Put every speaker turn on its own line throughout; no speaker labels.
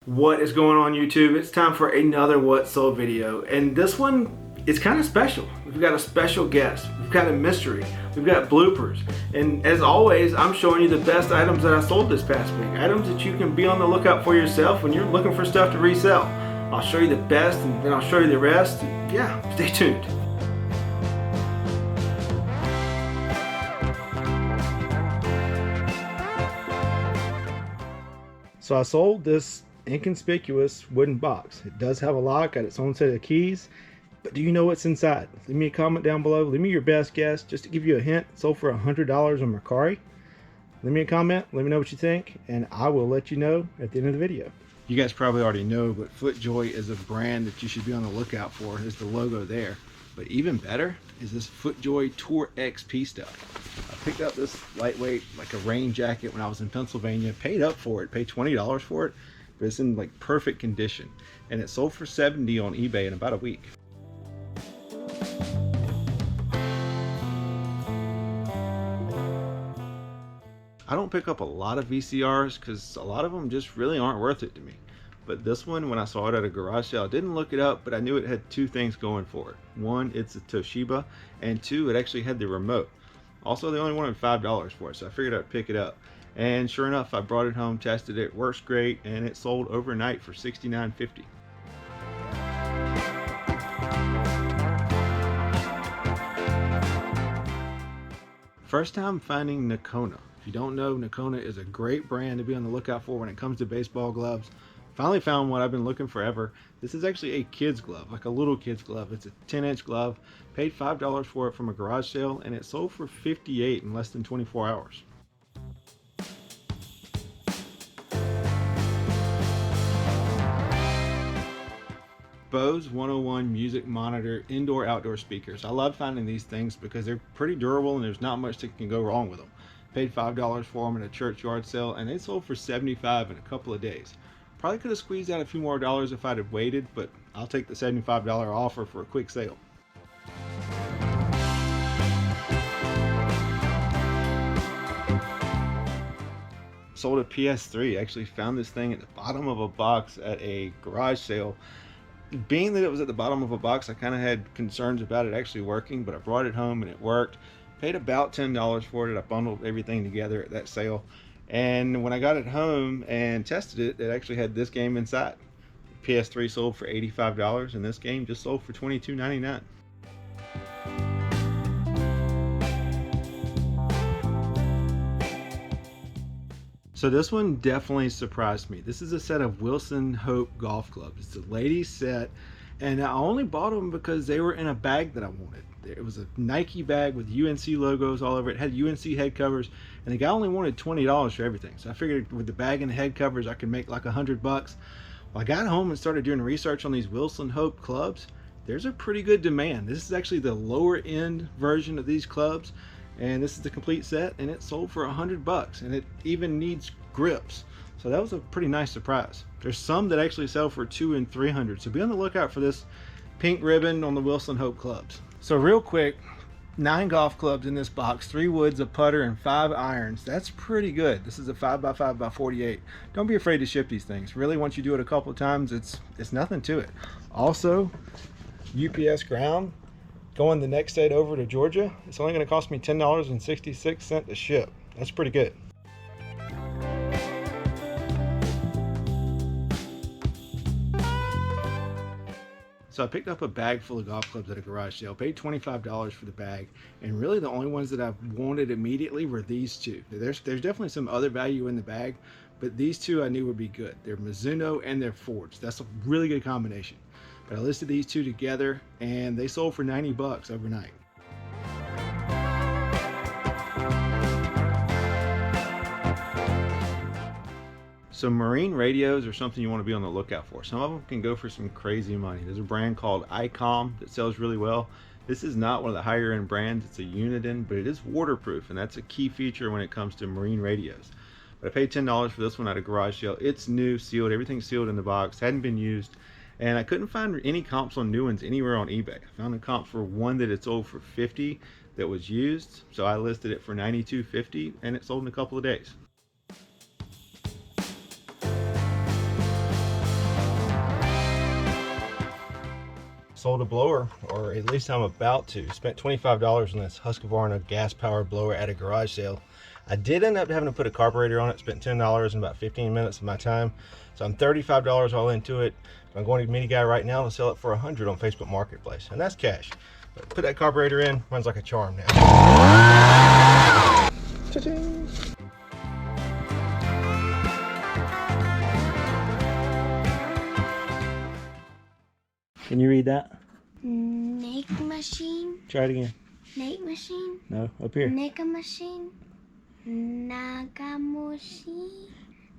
What is going on, YouTube? It's time for another What Sold video, and this one is kind of special. We've got a special guest, we've got a mystery, we've got bloopers, and as always, I'm showing you the best items that I sold this past week. Items that you can be on the lookout for yourself when you're looking for stuff to resell. I'll show you the best and then I'll show you the rest. Yeah, stay tuned. So I sold this inconspicuous wooden box. It does have a lock, got its own set of keys, but do you know what's inside? Leave me a comment down below. Leave me your best guess. Just to give you a hint, it sold for $100 on Mercari. Leave me a comment, let me know what you think, and I will let you know at the end of the video. You guys probably already know, but FootJoy is a brand that you should be on the lookout for. There's the logo there. But even better is this FootJoy Tour XP stuff. I picked up this lightweight, like a rain jacket when I was in Pennsylvania, paid up for it, paid $20 for it, but it's in like perfect condition. And it sold for $70 on eBay in about a week. I don't pick up a lot of VCRs because a lot of them just really aren't worth it to me. But this one, when I saw it at a garage sale, I didn't look it up, but I knew it had two things going for it. One, it's a Toshiba, and two, it actually had the remote. Also, they only wanted $5 for it, so I figured I'd pick it up. And sure enough, I brought it home, tested it, works great, and it sold overnight for $69.50. First time finding Nakona. If you don't know, Nakona is a great brand to be on the lookout for when it comes to baseball gloves. Finally found what I've been looking forever. This is actually a kid's glove, like a little kid's glove. It's a 10-inch glove. Paid $5 for it from a garage sale, and it sold for $58 in less than 24 hours. Bose 101 music monitor indoor-outdoor speakers. I love finding these things because they're pretty durable and there's not much that can go wrong with them. Paid $5 for them at a church yard sale, and they sold for $75 in a couple of days. Probably could have squeezed out a few more dollars if I'd have waited, but I'll take the $75 offer for a quick sale. Sold a PS3. Actually found this thing at the bottom of a box at a garage sale. Being that it was at the bottom of a box, I kind of had concerns about it actually working, but I brought it home and it worked. Paid about $10 for it. I bundled everything together at that sale. And when I got it home and tested it, it actually had this game inside. PS3 sold for $85 and this game just sold for $22.99. So this one definitely surprised me. This is a set of Wilson Hope golf clubs. It's a ladies set, and I only bought them because they were in a bag that I wanted. It was a Nike bag with UNC logos all over it. It had UNC head covers, and the guy only wanted $20 for everything. So I figured with the bag and the head covers, I could make like $100. Well, I got home and started doing research on these Wilson Hope clubs. There's a pretty good demand. This is actually the lower end version of these clubs, and this is the complete set, and it sold for $100, and it even needs grips. So that was a pretty nice surprise. There's some that actually sell for $200 and $300, so be on the lookout for this pink ribbon on the Wilson Hope clubs. So real quick, 9 golf clubs in this box, 3 woods, a putter, and 5 irons. That's pretty good. This is a 5x5x48. Don't be afraid to ship these things. Really, once you do it a couple of times, it's nothing to it. Also, UPS ground, going the next state over to Georgia, it's only going to cost me $10.66 to ship. That's pretty good. So I picked up a bag full of golf clubs at a garage sale, paid $25 for the bag, and really the only ones that I wanted immediately were these two. There's definitely some other value in the bag, but these two I knew would be good. They're Mizuno and they're Fords. That's a really good combination. But I listed these two together and they sold for $90 overnight. So marine radios are something you want to be on the lookout for. Some of them can go for some crazy money. There's a brand called ICOM that sells really well. This is not one of the higher end brands. It's a Uniden, but it is waterproof, and that's a key feature when it comes to marine radios. But I paid $10 for this one at a garage sale. It's new, sealed, everything's sealed in the box, hadn't been used. And I couldn't find any comps on new ones anywhere on eBay. I found a comp for one that it sold for $50 that was used. So I listed it for $92.50 and it sold in a couple of days. sold a blower, or at least I'm about to. Spent $25 on this Husqvarna gas-powered blower at a garage sale. I did end up having to put a carburetor on it, spent $10 in about 15 minutes of my time. So I'm $35 all into it. I'm going to meet a guy right now to sell it for $100 on Facebook Marketplace, and that's cash. But put that carburetor in, runs like a charm now. Cha-ching. Can you read that?
Make machine.
Try it again.
Make machine.
No, up here.
Make a machine. Nakamushi.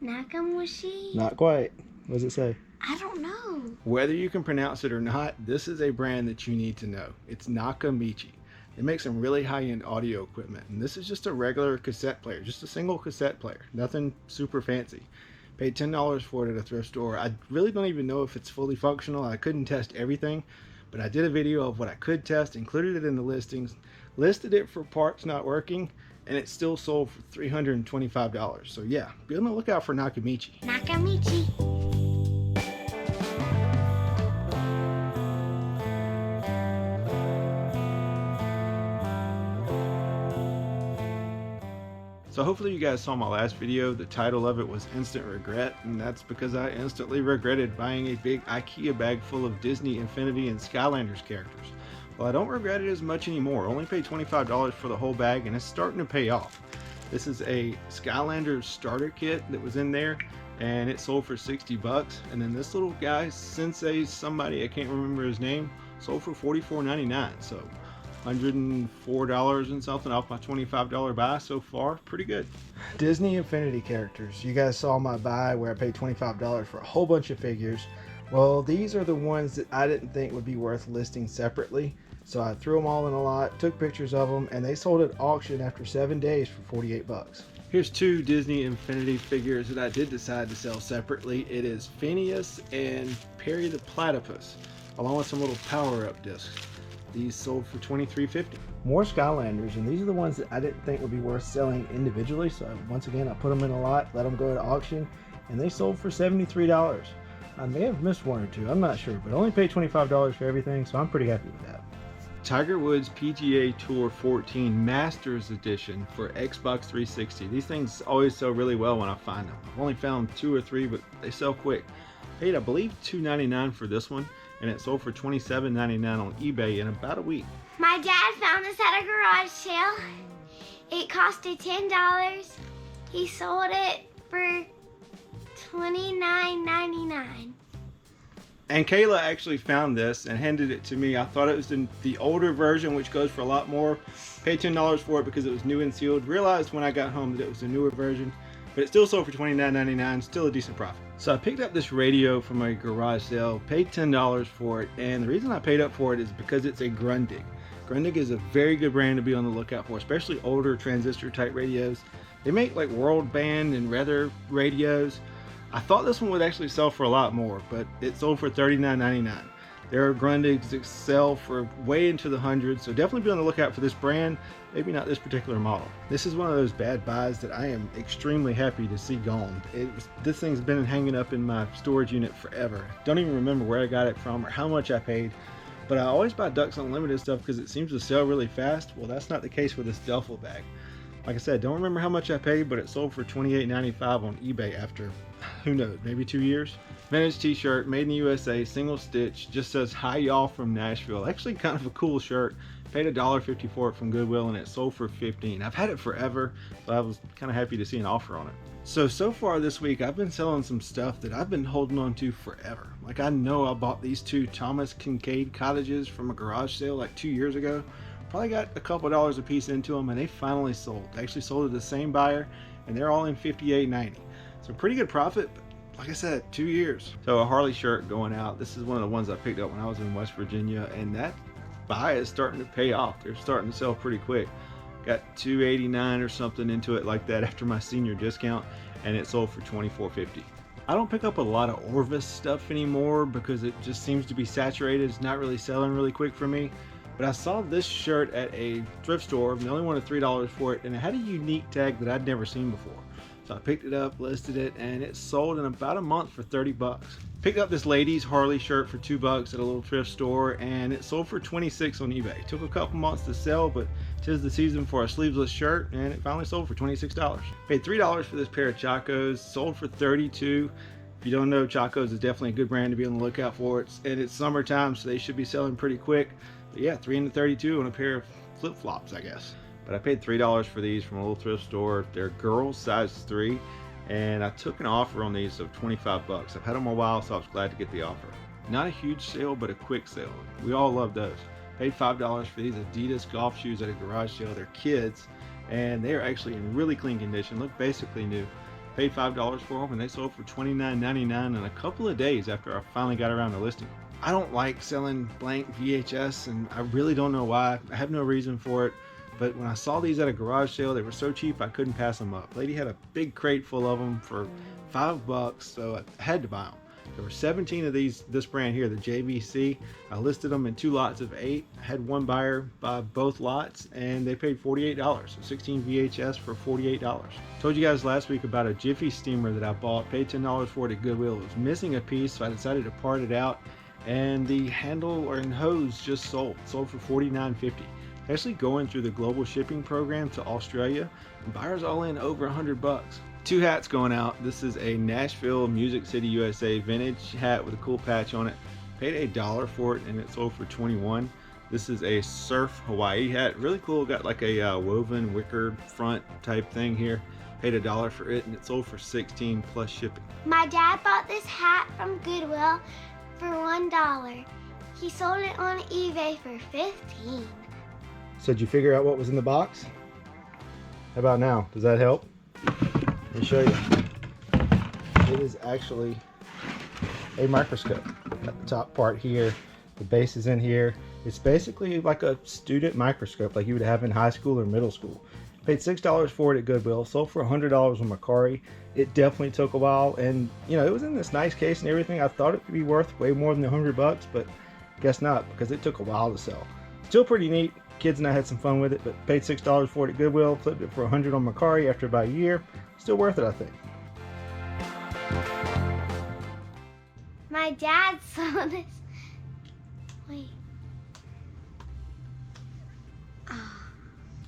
Nakamushi.
Not quite. What does it say?
I don't know.
Whether you can pronounce it or not, this is a brand that you need to know. It's Nakamichi. They make some really high-end audio equipment, and this is just a regular cassette player, just a single cassette player, nothing super fancy. Paid $10 for it at a thrift store. I really don't even know if it's fully functional. I couldn't test everything, but I did a video of what I could test, included it in the listings, listed it for parts not working, and it still sold for $325. So yeah, be on the lookout for Nakamichi.
Nakamichi.
So hopefully you guys saw my last video. The title of it was Instant Regret, and that's because I instantly regretted buying a big IKEA bag full of Disney, Infinity, and Skylanders characters. Well, I don't regret it as much anymore. I only paid $25 for the whole bag, and it's starting to pay off. This is a Skylanders starter kit that was in there, and it sold for 60 bucks. And then this little guy, Sensei somebody, I can't remember his name, sold for $44.99. So $104 and something off my $25 buy so far. Pretty good. Disney Infinity characters. You guys saw my buy where I paid $25 for a whole bunch of figures. Well, these are the ones that I didn't think would be worth listing separately. So I threw them all in a lot, took pictures of them, and they sold at auction after 7 days for 48 bucks. Here's two Disney Infinity figures that I did decide to sell separately. It is Phineas and Perry the Platypus, along with some little power-up discs. These sold for $23.50. More Skylanders, and these are the ones that I didn't think would be worth selling individually. So once again, I put them in a lot, let them go to auction, and they sold for $73. I may have missed one or two, I'm not sure, but I only paid $25 for everything, so I'm pretty happy with that. Tiger Woods PGA Tour 14 Masters Edition for Xbox 360. These things always sell really well when I find them. I've only found 2 or 3, but they sell quick. Paid, I believe, $2.99 for this one, and it sold for $27.99 on eBay in about a week.
My dad found this at a garage sale. It costed $10. He sold it for $29.99.
And Kayla actually found this and handed it to me. I thought it was the older version, which goes for a lot more. Paid $10 for it because it was new and sealed. Realized when I got home that it was the newer version, but it still sold for $29.99, still a decent profit. So I picked up this radio from a garage sale, paid $10 for it, and the reason I paid up for it is because it's a Grundig. Grundig is a very good brand to be on the lookout for, especially older transistor type radios. They make like world band and weather radios. I thought this one would actually sell for a lot more, but it sold for $39.99. There are Grundigs that sell for way into the hundreds, so definitely be on the lookout for this brand, maybe not this particular model. This is one of those bad buys that I am extremely happy to see gone. This thing's been hanging up in my storage unit forever. Don't even remember where I got it from or how much I paid, but I always buy Ducks Unlimited stuff because it seems to sell really fast. Well, that's not the case with this duffel bag. Like I said, don't remember how much I paid, but it sold for $28.95 on eBay after, who knows, maybe 2 years. Vintage t-shirt, made in the USA, single stitch, just says hi y'all from Nashville. Actually kind of a cool shirt. Paid $1.50 for it from Goodwill and it sold for $15. I've had it forever, so I was kind of happy to see an offer on it. So far this week I've been selling some stuff that I've been holding on to forever. Like I know I bought these 2 Thomas Kincaid cottages from a garage sale like 2 years ago. Probably got a couple dollars a piece into them and they finally sold. They actually sold to the same buyer and they're all in $58.90. So pretty good profit, but like I said, 2 years. So a Harley shirt going out. This is one of the ones I picked up when I was in West Virginia, and that buy is starting to pay off. They're starting to sell pretty quick. Got $2.89 or something into it like that after my senior discount, and it sold for $24.50. I don't pick up a lot of Orvis stuff anymore because it just seems to be saturated. It's not really selling really quick for me. But I saw this shirt at a thrift store and they only wanted $3 for it, and it had a unique tag that I'd never seen before. So I picked it up, listed it, and it sold in about a month for 30 bucks. Picked up this ladies Harley shirt for $2 at a little thrift store, and it sold for $26 on eBay. Took a couple months to sell, but 'tis the season for a sleeveless shirt, and it finally sold for $26. Paid $3 for this pair of Chacos, sold for $32. If you don't know, Chacos is definitely a good brand to be on the lookout for. It's summertime, so they should be selling pretty quick. But yeah, 3 into 32 on a pair of flip-flops, I guess. But I paid $3 for these from a little thrift store. They're girls size 3. And I took an offer on these of $25. I've had them a while, so I was glad to get the offer. Not a huge sale, but a quick sale. We all love those. Paid $5 for these Adidas golf shoes at a garage sale. They're kids, and they are actually in really clean condition. Look basically new. Paid $5 for them, and they sold for $29.99 in a couple of days after I finally got around to listing them. I don't like selling blank VHS, and I really don't know why. I have no reason for it. But when I saw these at a garage sale, they were so cheap I couldn't pass them up. Lady had a big crate full of them for $5, so I had to buy them. There were 17 of these, this brand here, the JVC. I listed them in 2 lots of 8. I had one buyer buy both lots, and they paid $48. So 16 VHS for $48. Told you guys last week about a Jiffy Steamer that I bought. Paid $10 for it at Goodwill. It was missing a piece, so I decided to part it out. And the handle and hose just sold for $49.50. Actually going through the global shipping program to Australia, and buyers all in over $100. 2 hats going out. This is a Nashville, Music City, USA vintage hat with a cool patch on it. Paid $1 for it, and it sold for $21. This is a Surf Hawaii hat. Really cool. Got like a woven wicker front type thing here. Paid $1 for it, and it sold for $16 plus shipping.
My dad bought this hat from Goodwill for $1. He sold it on eBay for $15.
So did you figure out what was in the box? How about now? Does that help? Let me show you. It is actually a microscope. Got the top part here. The base is in here. It's basically like a student microscope like you would have in high school or middle school. Paid $6 for it at Goodwill. Sold for $100 on Macari. It definitely took a while, and you know, it was in this nice case and everything. I thought it could be worth way more than $100, but guess not, because it took a while to sell. Still pretty neat. Kids and I had some fun with it, but paid $6 for it at Goodwill. Flipped it for $100 on Macari after about a year. Still worth it, I think.
My dad saw this. Wait.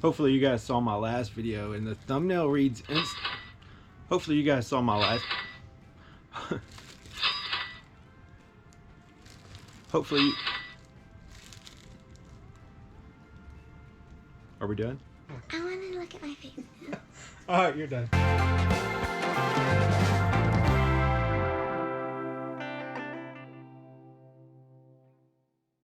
Hopefully you guys saw my last video, and the thumbnail reads Hopefully you guys saw my last Hopefully Are we done?
I want to look at my face.
Alright, you're done.